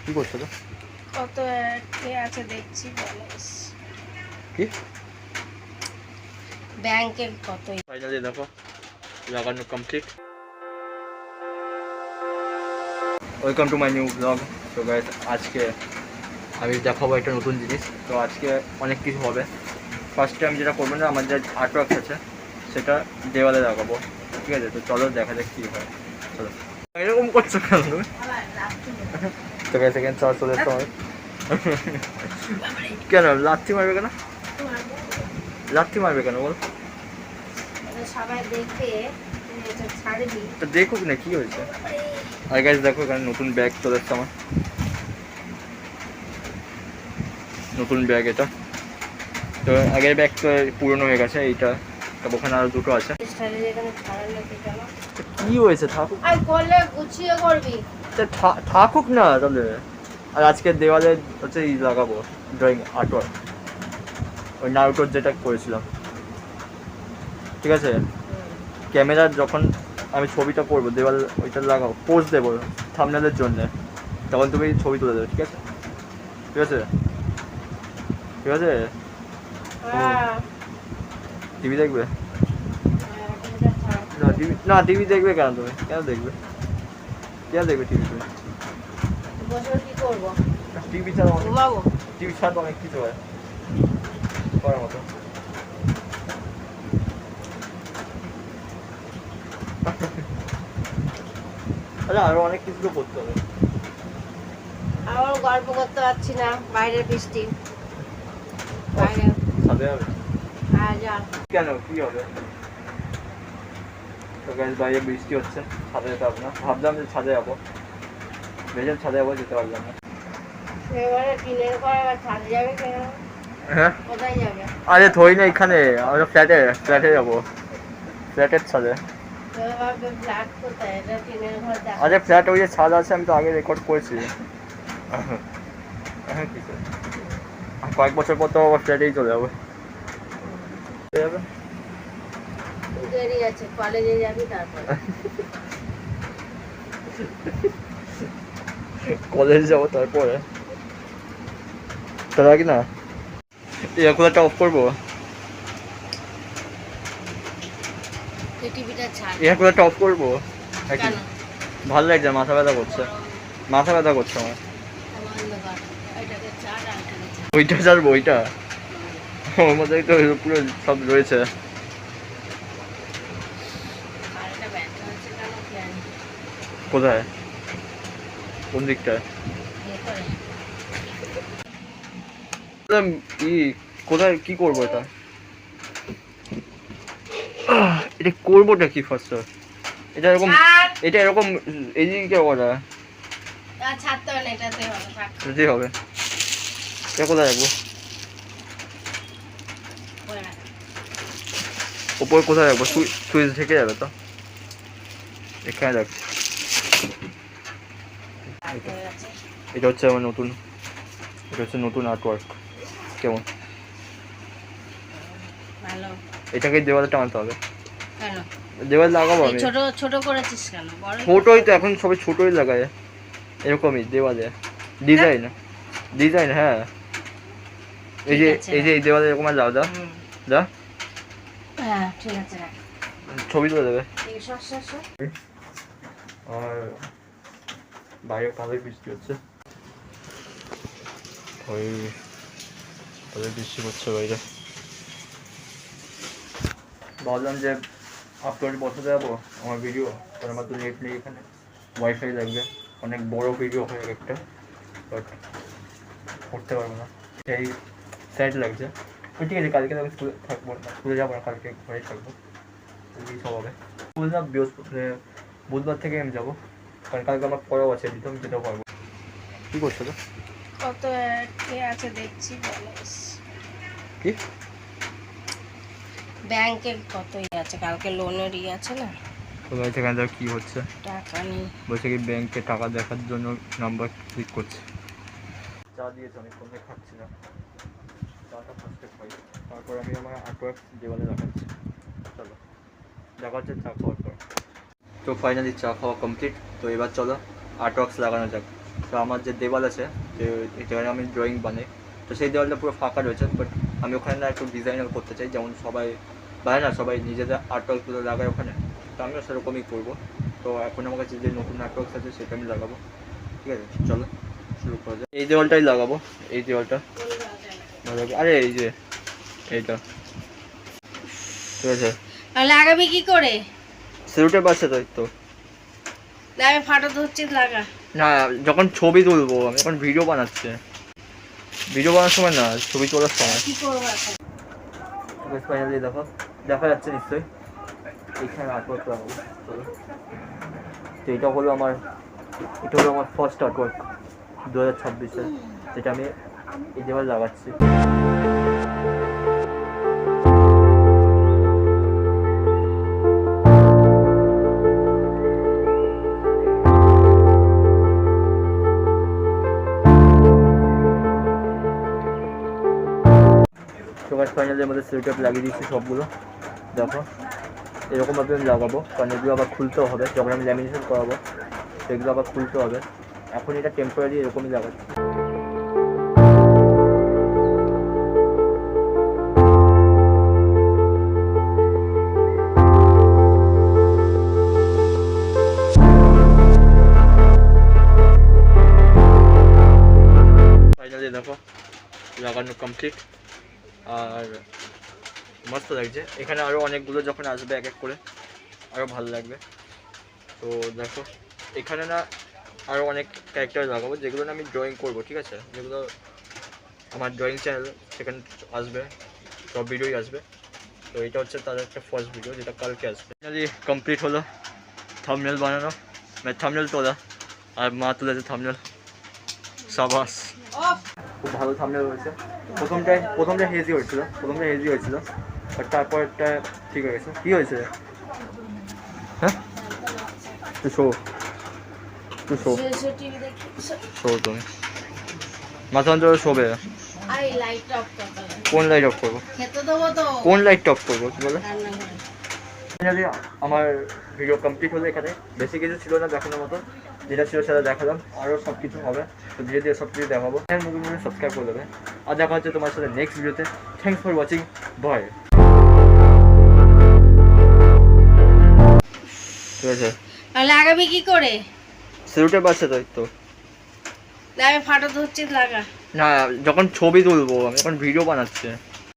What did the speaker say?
কি করছো তো? কত কে আছে দেখছি ব্যালেন্স। কি ব্যাংকে কত? ফাইনালি দেখো লাগানো complete. Welcome to my new blog. তো গাইস, আজকে আমি দেখাবো একটা নতুন জিনিস। তো আজকে অনেক কিছু হবে। ফার্স্টে আমি যেটা করবো না, আমার যে আর্টওয়ার্ক আছে সেটা দেওয়ালে লাগাবো। ঠিক আছে, তো চলো দেখা যাক কী হয়। চলো, এরকম করছো কেন তুমি? তো গাইস, এখানে চলে এসছো আমার। কেন লাথি মারবে কেন? লাথি মারবে কেন বল? সবাই দেখে এটা ছাড়বি। তো দেখুক না কি হয়েছে। আর গাইস দেখো, এখানে নতুন ব্যাগ চলে এসছে আমার। নতুন ব্যাগ এটা। তো আগের ব্যাগ তো পুরনো হয়ে গেছে, এইটা তবে ওখানে আরো দুটো আছে। কি হয়েছে থাকুক, করলে গুছিয়ে করবি। থাকুক না তাহলে। আর আজকে দেওয়ালে হচ্ছে ই লাগাবো, ড্রয়িং আর্টওয়ার্ক, ওই নারুটোর যেটা করেছিলাম। ঠিক আছে, ক্যামেরা যখন আমি ছবিটা করবো দেওয়াল ওইটা লাগাবো, পোজ দেবো থাম্বনেলের জন্যে, তখন তুমি ছবি তুলে দেবে। ঠিক আছে, ঠিক আছে, ঠিক আছে। টিভি দেখবে না? টিভি না, টিভি দেখবে কেন? তুমি কেন দেখবে? কেন দেখবে টিভি? তুমি কি করবো? টিভি ছাড়া অনেক, ঘুমাবো। টিভি ছাড়া অনেক কিছু হয় করার মতো। আরে আরো অনেক কিছু তো করতে হবে। আমার গল্প করতে পারছি না, বাইরের বৃষ্টি। বাইরে ছাদে হবে যা। কেন? কি হবে? তো গাইস, বাইরে বৃষ্টি হচ্ছে, ছাদে যেতে হবে না। ভাবলাম যে ছাদে যাবো, ভেবেছিলাম ছাদে যাবো, যেতে পারলাম না। এবারে টিনের ঘরে আবার ছাদে যাবে কেন? হ্যাঁ, কোথায় যাবে? আরে থই না, এখানে আমরা ফ্ল্যাটে যাবো, ফ্ল্যাটের ছাদে। ফ্ল্যাট কোথায়? এটা টিনের ঘর। আরে ফ্ল্যাট ওই যে ছাদ আছে, আমি তো আগে রেকর্ড করেছি। হ্যাঁ, কিছু কয়েক বছর পর তো আবার ফ্ল্যাটেই চলে যাবে। দেরি আছে, কলেজে যাবি তারপর। কলেজ যাবো তারপরে, তার আগে না এয়ার কুলারটা অফ করবো। টিভিটা ছাড়। এয়ার কুলারটা অফ করবো। কেন? ভালো লাগছে, মাথা ব্যথা করছে, মাথা ব্যথা করছে আমার। ওইটা ছাড়বো, ওইটা ওর মধ্যেই তো পুরো সব রয়েছে। কোথায়? কোন দিকটায়? ই কোথায় কি করবো এটা? এটা করবোটা কি ফার্স্ট? এটা এরকম, এটা এরকম এইদিকে করা ছাড়তে হবে না, এটাতে হবে। থাক। যেতে হবে। এটা কোথায় রাখবো? ওপর কোথায় রাখবো? সুইচ থেকে যাবে তো, এখানে রাখছি। এটা হচ্ছে আমার নতুন, এটা হচ্ছে নতুন আর্টওয়ার্ক। কেমন? ভালো। এটাকে দেওয়ালে টানতে হবে। কেন? দেওয়াল লাগাবো আমি। ছোট ছোট করেছিস কেন? বড় ছোটই তো, এখন সবাই ছোটই লাগায় এরকমই দেওয়ালে। ডিজাইন, ডিজাইন, হ্যাঁ। এই যে এই দেওয়ালে এরকম লাও, যা যা। হ্যাঁ, ঠিক আছে, রাখ। ছবি তুলে দেবে। সর সর সর। আর বাইরে ভালোই বৃষ্টি হচ্ছে, ওই ভালোই বৃষ্টি হচ্ছে বাইরে। ভাবলাম যে আপলোড বসাতে যাবো আমার ভিডিও, তার আমার তো নেট নেই এখানে, ওয়াইফাই লাগবে। অনেক বড় ভিডিও হয় একটা, বাট করতে পারবো না, সেই স্যাড লাগছে। ঠিক আছে, কালকে আমি স্কুলে থাকবো না, স্কুলে যাবো না, কালকে ঘরেই থাকবো, সব হবে। স্কুল না বুধবার থেকে আমি যাবো, কারণ কালকে আমার পড়াও আছে, দিতে আমি যেতেও পারবো। কী করছো তো? কত কে আছে দেখছি ব্যালেন্স। কি ব্যাংকে কতই আছে, কালকে লোনের আছে না। তো সেখানে দেখো কী হচ্ছে, টাকা নেই। বলছে কি ব্যাংকে টাকা দেখার জন্য নাম্বার ক্লিক করছে। চা দিয়েছে, অনেক কমে খাচ্ছি না, চাটা ফার্স্টে খাই, তারপর আমি আমার আর্টওয়ার্ক দেওয়ালে দেখাচ্ছি। চলো দেখা হচ্ছে চা খাওয়ার পর। তো ফাইনালি চা খাওয়া কমপ্লিট, তো এবার চলো আর্টওয়ার্কস লাগানো যাক। তো আমার যে দেওয়াল আছে যে যেখানে আমি ড্রয়িং বানাই, তো সেই দেওয়ালটা পুরো ফাঁকা রয়েছে, বাট আমি ওখানে না একটু ডিজাইনার করতে চাই, যেমন সবাই বানায় না, সবাই নিজেদের আর্টওয়ার্কগুলো লাগায় ওখানে, তো আমিও সেরকমই করবো। তো এখন আমার কাছে যে নতুন আর্টওয়ার্কস আছে সেটা আমি লাগাবো। ঠিক আছে, চলো শুরু করা যায়। এই দেওয়ালটাই লাগাবো, এই দেওয়ালটা আরে এই যে এইটা, ঠিক আছে। লাগাবি কি করে? সেলুটেপ আছে তো, এই তো। লাগা ফাটা ধরছে, লাগা। না, যখন ছবি তুলবো, আমি এখন ভিডিও বানাচ্ছি, ভিডিও বানানোর সময় না, ছবি তোলার সময়। কি করবো এখন? ফাইনালি দেখো, দেখা যাচ্ছে নিশ্চয়ই এইখানে আর্টওয়ার্ক লাগাবো। চলো, তো এটা হলো আমার ফার্স্ট আর্টওয়ার্ক 2026-এ, যেটা আমি এই দেওয়াল লাগাচ্ছি। সবার ফাইনালি আমাদের সেলটেপ লাগিয়ে দিচ্ছি সবগুলো। দেখো এরকমভাবে আমি লাগাবো, কারণ এগুলো আবার খুলতেও হবে, যখন আমি ল্যামিনেশন করাবো সেগুলো আবার খুলতে হবে। এখন এটা টেম্পোরারি এরকমই লাগাচ্ছি। ফাইনালি দেখো লাগানো কমপ্লিট, আর মস্ত লাগছে। এখানে আরও অনেকগুলো যখন আসবে এক এক করে আরও ভালো লাগবে। তো দেখো এখানে না আরও অনেক ক্যারেক্টার লাগাবো, যেগুলো না আমি ড্রয়িং করবো, ঠিক আছে, যেগুলো আমার ড্রয়িং চ্যানেল সেখানে আসবে, সব ভিডিওই আসবে। তো এটা হচ্ছে তার একটা ফার্স্ট ভিডিও, যেটা কালকে আসবে। ফাইনালি কমপ্লিট হলো থাম্বনেল বানানো, মানে থাম্বনেল তোলা, আর মা তুলেছে থাম্বনেল। সাবাস, খুব ভালো থাম্বনেল হয়েছে। প্রথমটা হেজি হয়েছিল, বাট তারপরটা ঠিক হয়ে গেছে। কী হয়েছে? হ্যাঁ, তুই শো তুমি মাথা অঞ্চলে শোবে। কোন লাইট অফ করবো? কোন লাইট অফ করবো কি বলে? ফাইনালি আমার ভিডিও কমপ্লিট হলো। এখানে বেশি কিছু ছিল না দেখানোর মতো, যেটা ছিল সেটা দেখালাম, আরও সব কিছু হবে, তো ধীরে ধীরে সব কিছু দেখাবো। নতুন সাবস্ক্রাইব করে দেবে, আর দেখা হচ্ছে তোমার সাথে নেক্সট ভিডিওতে। Thanks for watching, bye. ঠিক আছে, লাগাবি কি করে? সেলুটেপ আছে তো, এই তো। লাগা ফাটা ধরছে, লাগা। না, যখন ছবি তুলবো, আমি এখন ভিডিও বানাচ্ছি।